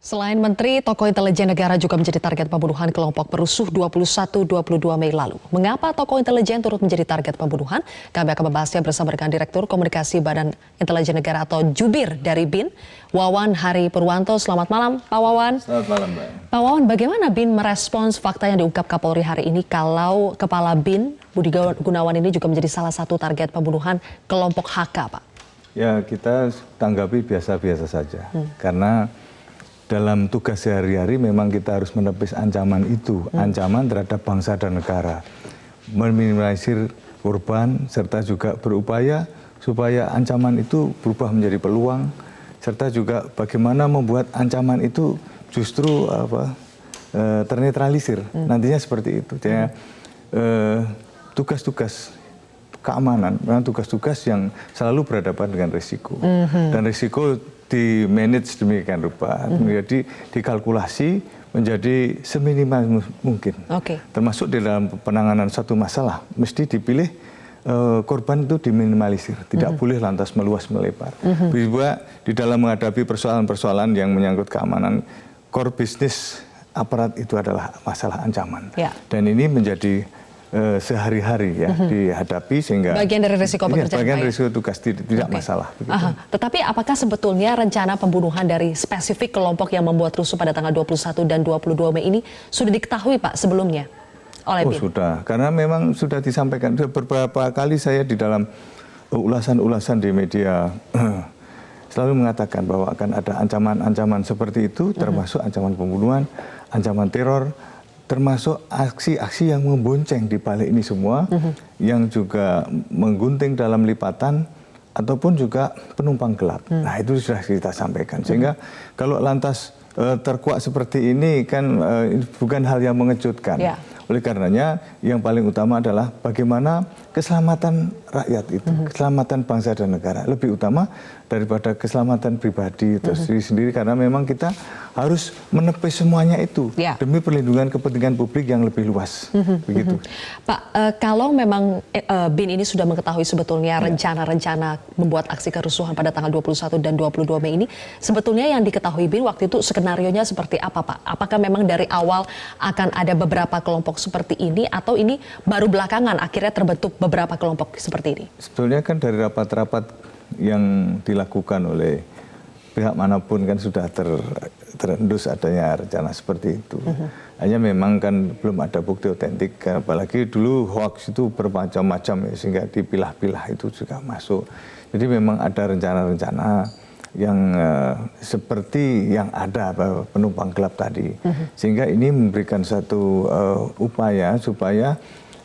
Selain menteri, tokoh intelijen negara juga menjadi target pembunuhan kelompok perusuh 21-22 Mei lalu. Mengapa tokoh intelijen turut menjadi target pembunuhan? Kami akan membahasnya bersama dengan Direktur Komunikasi Badan Intelijen Negara atau Jubir dari BIN, Wawan Hari Purwanto. Selamat malam, Pak Wawan. Selamat malam, Mbak. Pak Wawan, bagaimana BIN merespons fakta yang diungkap Kapolri hari ini kalau Kepala BIN, Budi Gunawan ini juga menjadi salah satu target pembunuhan kelompok HK, Pak? Ya, kita tanggapi biasa-biasa saja. Karena dalam tugas sehari-hari memang kita harus menepis ancaman itu, ancaman terhadap bangsa dan negara. Meminimalisir korban, serta juga berupaya supaya ancaman itu berubah menjadi peluang, serta juga bagaimana membuat ancaman itu justru ternetralisir. Nantinya seperti itu. Jadi tugas-tugas keamanan, memang tugas-tugas yang selalu berhadapan dengan risiko. Dan risiko di-manage demikian rupa, menjadi dikalkulasi menjadi seminimal mungkin. Termasuk di dalam penanganan satu masalah, mesti dipilih korban itu diminimalisir, tidak boleh lantas meluas melebar. Juga di dalam menghadapi persoalan-persoalan yang menyangkut keamanan, core bisnis aparat itu adalah masalah ancaman. Dan ini menjadi sehari-hari ya dihadapi, sehingga bagian dari risiko pekerjaan, bagian risiko tugas tidak masalah. Tetapi apakah sebetulnya rencana pembunuhan dari spesifik kelompok yang membuat rusuh pada tanggal 21 dan 22 Mei ini sudah diketahui, Pak, sebelumnya oleh BIN? Sudah, karena memang sudah disampaikan beberapa kali. Saya di dalam ulasan-ulasan di media selalu mengatakan bahwa akan ada ancaman-ancaman seperti itu, termasuk ancaman pembunuhan, ancaman teror, termasuk aksi-aksi yang membonceng di balik ini semua, yang juga menggunting dalam lipatan ataupun juga penumpang gelap. Nah, itu sudah kita sampaikan. Sehingga kalau lantas terkuak seperti ini kan bukan hal yang mengejutkan. Oleh karenanya yang paling utama adalah bagaimana keselamatan rakyat itu, keselamatan bangsa dan negara lebih utama daripada keselamatan pribadi itu sendiri, karena memang kita harus menepis semuanya itu demi perlindungan kepentingan publik yang lebih luas. Begitu. Pak, kalau memang BIN ini sudah mengetahui sebetulnya rencana-rencana membuat aksi kerusuhan pada tanggal 21 dan 22 Mei ini, sebetulnya yang diketahui BIN waktu itu skenarionya seperti apa, Pak? Apakah memang dari awal akan ada beberapa kelompok seperti ini, atau ini baru belakangan akhirnya terbentuk beberapa kelompok seperti ini? Sebetulnya kan dari rapat-rapat yang dilakukan oleh pihak manapun kan sudah terendus adanya rencana seperti itu. Hanya memang kan belum ada bukti otentik, apalagi dulu hoax itu bermacam-macam ya, sehingga dipilah-pilah itu juga masuk. Jadi memang ada rencana-rencana yang seperti yang ada penumpang gelap tadi, sehingga ini memberikan satu upaya supaya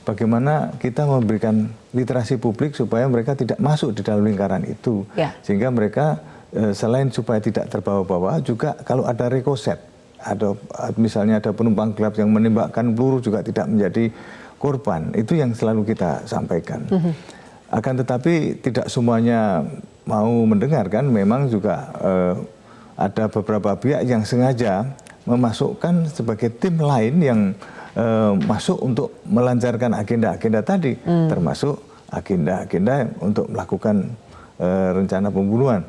bagaimana kita memberikan literasi publik supaya mereka tidak masuk di dalam lingkaran itu, sehingga mereka selain supaya tidak terbawa-bawa, juga kalau ada rekoset, ada misalnya ada penumpang gelap yang menembakkan peluru juga tidak menjadi korban. Itu yang selalu kita sampaikan. Akan tetapi tidak semuanya mau mendengar kan, memang juga ada beberapa pihak yang sengaja memasukkan sebagai tim lain yang masuk untuk melancarkan agenda-agenda tadi, termasuk agenda-agenda untuk melakukan rencana pembunuhan.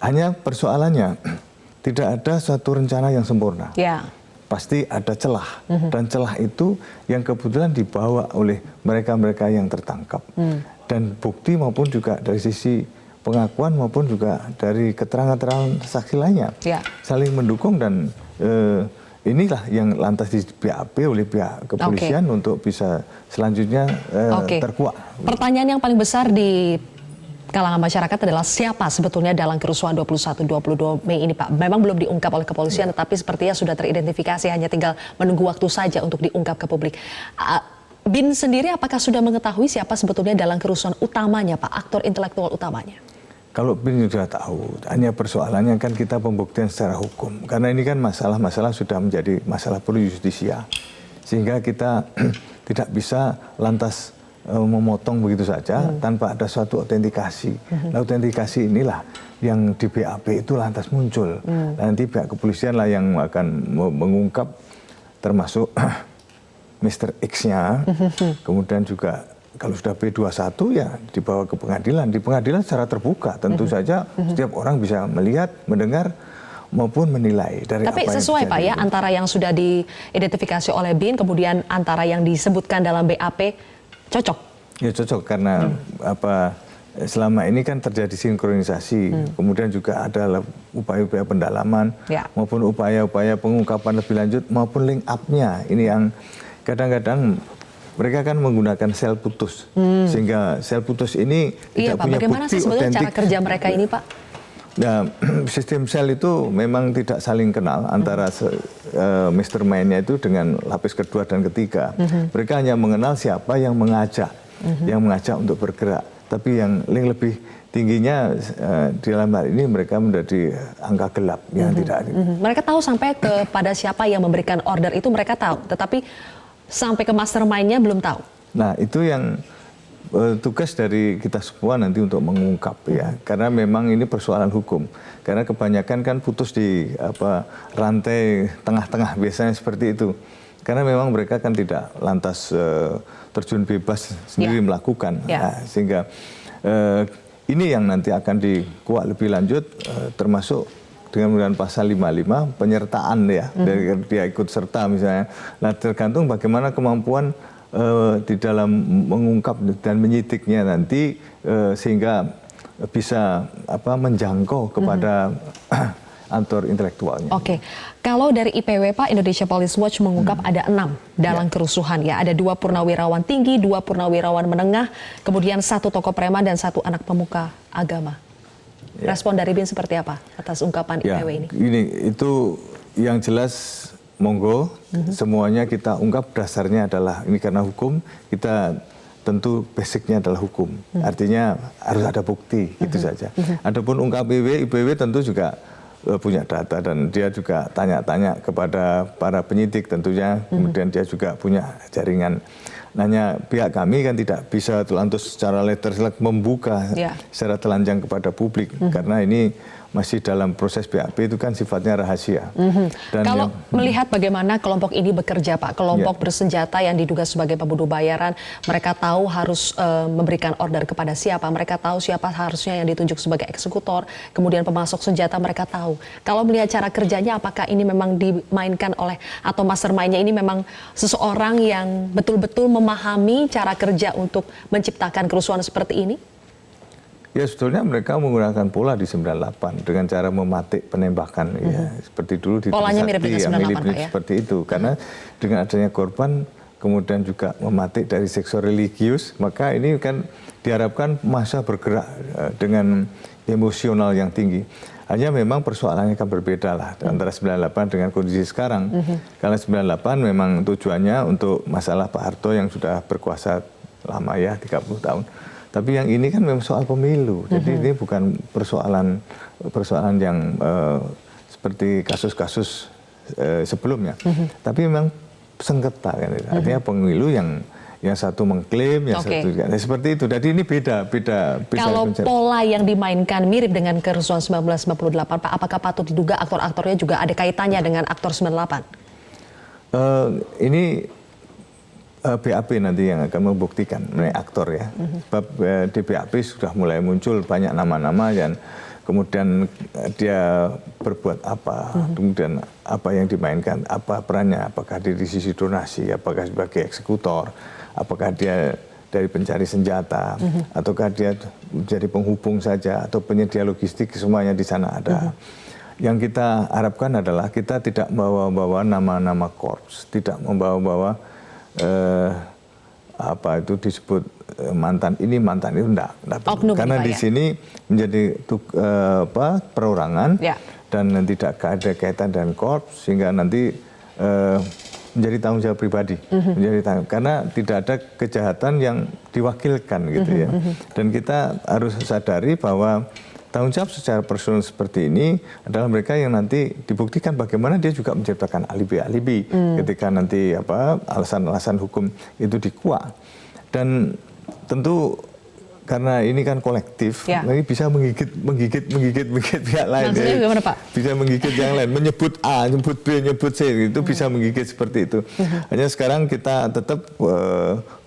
Hanya persoalannya tidak ada suatu rencana yang sempurna. Pasti ada celah, dan celah itu yang kebetulan dibawa oleh mereka-mereka yang tertangkap. Dan bukti maupun juga dari sisi pengakuan maupun juga dari keterangan-keterangan saksi lainnya saling mendukung, dan inilah yang lantas di BAP oleh pihak kepolisian untuk bisa selanjutnya terkuak. Pertanyaan yang paling besar di kalangan masyarakat adalah siapa sebetulnya dalam kerusuhan 21-22 Mei ini, Pak? Memang belum diungkap oleh kepolisian, tetapi sepertinya sudah teridentifikasi, hanya tinggal menunggu waktu saja untuk diungkap ke publik. BIN sendiri apakah sudah mengetahui siapa sebetulnya dalam kerusuhan utamanya, Pak, aktor intelektual utamanya? Kalau BIN sudah tahu, hanya persoalannya kan kita pembuktian secara hukum. Karena ini kan masalah-masalah sudah menjadi masalah pro justisia, sehingga kita tidak bisa lantas memotong begitu saja tanpa ada suatu autentikasi. Nah, autentikasi inilah yang di BAP itu lantas muncul. Nanti pihak kepolisian lah yang akan mengungkap, termasuk Mr. X-nya, kemudian juga kalau sudah B21 ya dibawa ke pengadilan. Di pengadilan secara terbuka tentu saja setiap orang bisa melihat, mendengar maupun menilai dari Tapi apa yang sesuai Pak terjadi. ya, antara yang sudah diidentifikasi oleh BIN, kemudian antara yang disebutkan dalam BAP, cocok? Ya cocok karena selama ini kan terjadi sinkronisasi, kemudian juga ada upaya-upaya pendalaman maupun upaya-upaya pengungkapan lebih lanjut maupun link up-nya. Ini yang kadang-kadang mereka kan menggunakan sel putus, sehingga sel putus ini tidak Pak, punya bagaimana bukti sih sebetulnya otentik. cara kerja mereka ini Pak? Nah, sistem sel itu memang tidak saling kenal antara mastermind-nya itu dengan lapis kedua dan ketiga. Mereka hanya mengenal siapa yang mengajak, untuk bergerak. Tapi yang link lebih tingginya di dalam hal ini mereka menjadi angka gelap yang tidak. Mereka tahu sampai kepada siapa yang memberikan order itu mereka tahu, tetapi sampai ke mastermind-nya belum tahu. Nah, itu yang tugas dari kita semua nanti untuk mengungkap ya, karena memang ini persoalan hukum. Karena kebanyakan kan putus di rantai tengah-tengah biasanya seperti itu. Karena memang mereka kan tidak lantas terjun bebas sendiri melakukan, sehingga ini yang nanti akan dikuak lebih lanjut, termasuk dengan menggunakan pasal 55 penyertaan ya, dari dia ikut serta misalnya. Nah, tergantung bagaimana kemampuan di dalam mengungkap dan menyidiknya nanti sehingga bisa menjangkau kepada aktor intelektualnya. Oke, kalau dari IPW Pak, Indonesia Police Watch mengungkap ada 6 dalang kerusuhan ya. Ada 2 purnawirawan tinggi, 2 purnawirawan menengah, kemudian 1 tokoh preman dan 1 anak pemuka agama. Respon dari BIN seperti apa atas ungkapan IPW ini? Itu yang jelas. Monggo, semuanya kita ungkap, dasarnya adalah ini karena hukum, kita tentu basicnya adalah hukum. Artinya harus ada bukti, itu saja. Adapun ungkap IPW tentu juga punya data dan dia juga tanya-tanya kepada para penyidik tentunya, kemudian dia juga punya jaringan. Hanya pihak kami kan tidak bisa lantas secara letter select membuka secara telanjang kepada publik, karena ini masih dalam proses BAP, itu kan sifatnya rahasia. Dan kalau melihat bagaimana kelompok ini bekerja Pak, kelompok bersenjata yang diduga sebagai pembunuh bayaran, mereka tahu harus memberikan order kepada siapa, mereka tahu siapa harusnya yang ditunjuk sebagai eksekutor, kemudian pemasok senjata mereka tahu. Kalau melihat cara kerjanya, apakah ini memang dimainkan oleh, atau mastermind-nya ini memang seseorang yang betul-betul memahami cara kerja untuk menciptakan kerusuhan seperti ini? Ya, sebetulnya mereka menggunakan pola di 98 dengan cara mematik penembakan ya, seperti dulu di polanya mirip dengan 98 Pak ya? Seperti itu, karena dengan adanya korban kemudian juga mematik dari seksual religius, maka ini kan diharapkan massa bergerak dengan emosional yang tinggi. Hanya memang persoalannya kan berbeda lah antara 98 dengan kondisi sekarang. Karena 98 memang tujuannya untuk masalah Pak Harto yang sudah berkuasa lama ya, 30 tahun. Tapi yang ini kan memang soal pemilu, jadi ini bukan persoalan yang seperti kasus-kasus sebelumnya. Tapi memang sengketa kan, artinya pemilu yang satu mengklaim, yang satu juga. Nah, seperti itu. Jadi ini beda. Kalau pola yang dimainkan mirip dengan kerusuhan 1998, Pak, apakah patut diduga aktor-aktornya juga ada kaitannya dengan aktor 98? Ini BAP nanti yang akan membuktikan mengenai aktor ya. Sebab di BAP sudah mulai muncul banyak nama-nama dan kemudian dia berbuat apa, kemudian apa yang dimainkan, apa perannya, apakah dia di sisi donasi, apakah sebagai eksekutor, apakah dia dari pencari senjata, ataukah dia menjadi penghubung saja, atau penyedia logistik, semuanya di sana ada. Yang kita harapkan adalah kita tidak membawa-bawa nama-nama korps, tidak membawa-bawa apa itu disebut mantan ini mantan itu enggak karena di sini menjadi perorangan dan tidak ada kaitan dengan korps, sehingga nanti menjadi tanggung jawab pribadi, karena tidak ada kejahatan yang diwakilkan gitu ya. Dan kita harus sadari bahwa tanggung jawab secara personal seperti ini adalah mereka yang nanti dibuktikan bagaimana dia juga menciptakan alibi-alibi ketika nanti alasan-alasan hukum itu dikuak. Dan tentu karena ini kan kolektif, ini bisa menggigit pihak lain. Maksudnya gimana, Pak? Bisa menggigit yang lain, menyebut A, menyebut B, menyebut C, itu bisa menggigit seperti itu. Hanya sekarang kita tetap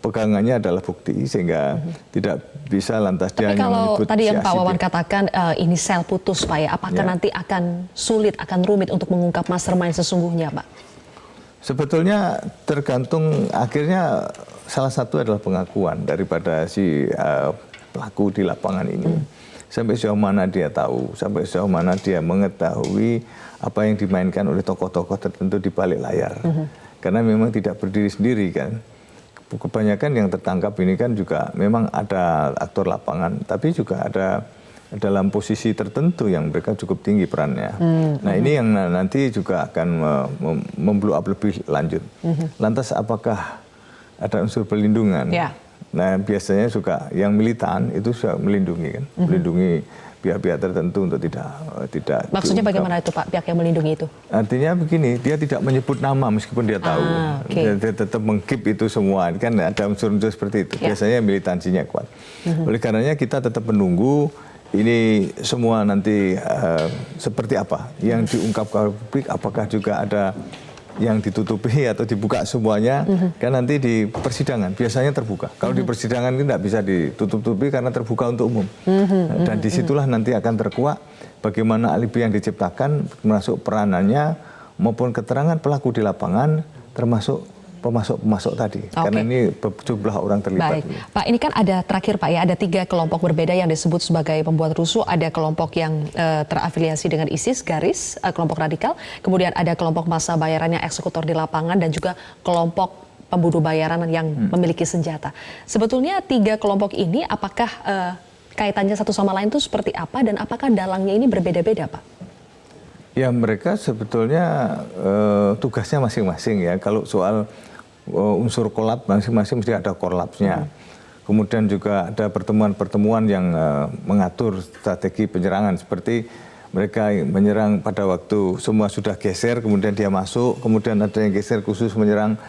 pegangannya adalah bukti, sehingga tidak bisa lantas dia hanya menyebut. Tapi kalau tadi yang Pak Wawan katakan ini sel putus, Pak, ya, apakah nanti akan sulit, akan rumit untuk mengungkap mastermind sesungguhnya, Pak? Sebetulnya tergantung, akhirnya salah satu adalah pengakuan daripada si pelaku di lapangan ini. Sampai sejauh mana dia tahu, sampai sejauh mana dia mengetahui apa yang dimainkan oleh tokoh-tokoh tertentu di balik layar. Karena memang tidak berdiri sendiri kan. Kebanyakan yang tertangkap ini kan juga memang ada aktor lapangan, tapi juga ada dalam posisi tertentu yang mereka cukup tinggi perannya. Nah ini yang nanti juga akan memblow up lebih lanjut. Lantas apakah ada unsur perlindungan? Nah biasanya juga yang militan itu sudah melindungi kan, melindungi pihak-pihak tertentu untuk tidak. Maksudnya bagaimana itu, Pak, pihak yang melindungi itu? Artinya begini, dia tidak menyebut nama meskipun dia tahu. Dia tetap meng-keep itu semua, kan ada unsur-unsur seperti itu. Biasanya militansinya kuat. Oleh karenanya kita tetap menunggu ini semua nanti seperti apa yang diungkap ke publik, apakah juga ada yang ditutupi atau dibuka semuanya, kan nanti di persidangan biasanya terbuka. Kalau di persidangan ini tidak bisa ditutup-tutupi karena terbuka untuk umum. Dan disitulah nanti akan terkuak bagaimana alibi yang diciptakan, termasuk peranannya maupun keterangan pelaku di lapangan, termasuk pemasok tadi. Karena ini jumlah orang terlibat. Baik, Pak, ini kan ada terakhir, Pak, ya, ada 3 kelompok berbeda yang disebut sebagai pembuat rusuh. Ada kelompok yang terafiliasi dengan ISIS, garis, kelompok radikal. Kemudian ada kelompok massa bayaran yang eksekutor di lapangan dan juga kelompok pembunuh bayaran yang memiliki senjata. Sebetulnya 3 kelompok ini apakah kaitannya satu sama lain itu seperti apa dan apakah dalangnya ini berbeda-beda, Pak? Ya mereka sebetulnya tugasnya masing-masing ya. Kalau soal unsur kolab masing-masing mesti ada kolapsnya. Kemudian juga ada pertemuan-pertemuan yang mengatur strategi penyerangan. Seperti mereka menyerang pada waktu semua sudah geser, kemudian dia masuk. Kemudian ada yang geser khusus menyerang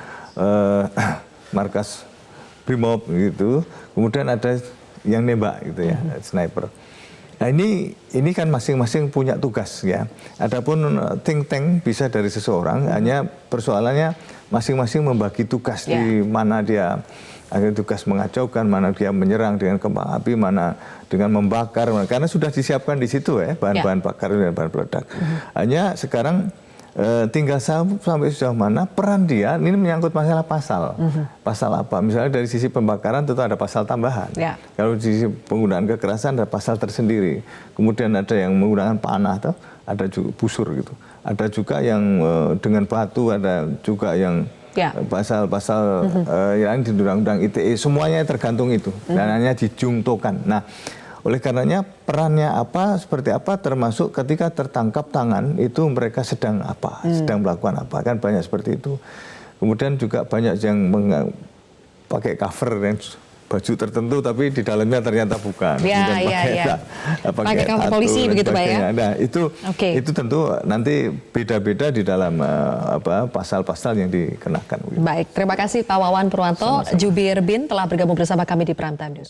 markas Brimob gitu. Kemudian ada yang nembak gitu ya, sniper. Nah ini kan masing-masing punya tugas ya. Adapun think tank bisa dari seseorang, hanya persoalannya masing-masing membagi tugas di mana dia ada tugas mengacaukan, mana dia menyerang dengan kembang api, mana dengan membakar, karena sudah disiapkan di situ ya bahan-bahan bakar dan bahan peledak. Hanya sekarang tinggal sampai sejauh mana peran dia, ini menyangkut masalah pasal. Pasal apa? Misalnya dari sisi pembakaran tentu ada pasal tambahan. Kalau di sisi penggunaan kekerasan ada pasal tersendiri. Kemudian ada yang menggunakan panah, atau ada juga busur gitu. Ada juga yang dengan batu, ada juga yang pasal-pasal yang di Undang-Undang ITE, semuanya tergantung itu. Dan hanya dijungtokan. Nah, oleh karenanya perannya apa, seperti apa, termasuk ketika tertangkap tangan itu mereka sedang apa, sedang melakukan apa, kan banyak seperti itu. Kemudian juga banyak yang pakai cover dan baju tertentu tapi di dalamnya ternyata bukan. Pakai cover polisi begitu, Pak, ya. Nah, itu tentu nanti beda-beda di dalam pasal-pasal yang dikenakan. Baik, terima kasih Pak Wawan Purwanto. Jubir BIN telah bergabung bersama kami di Prime Time News.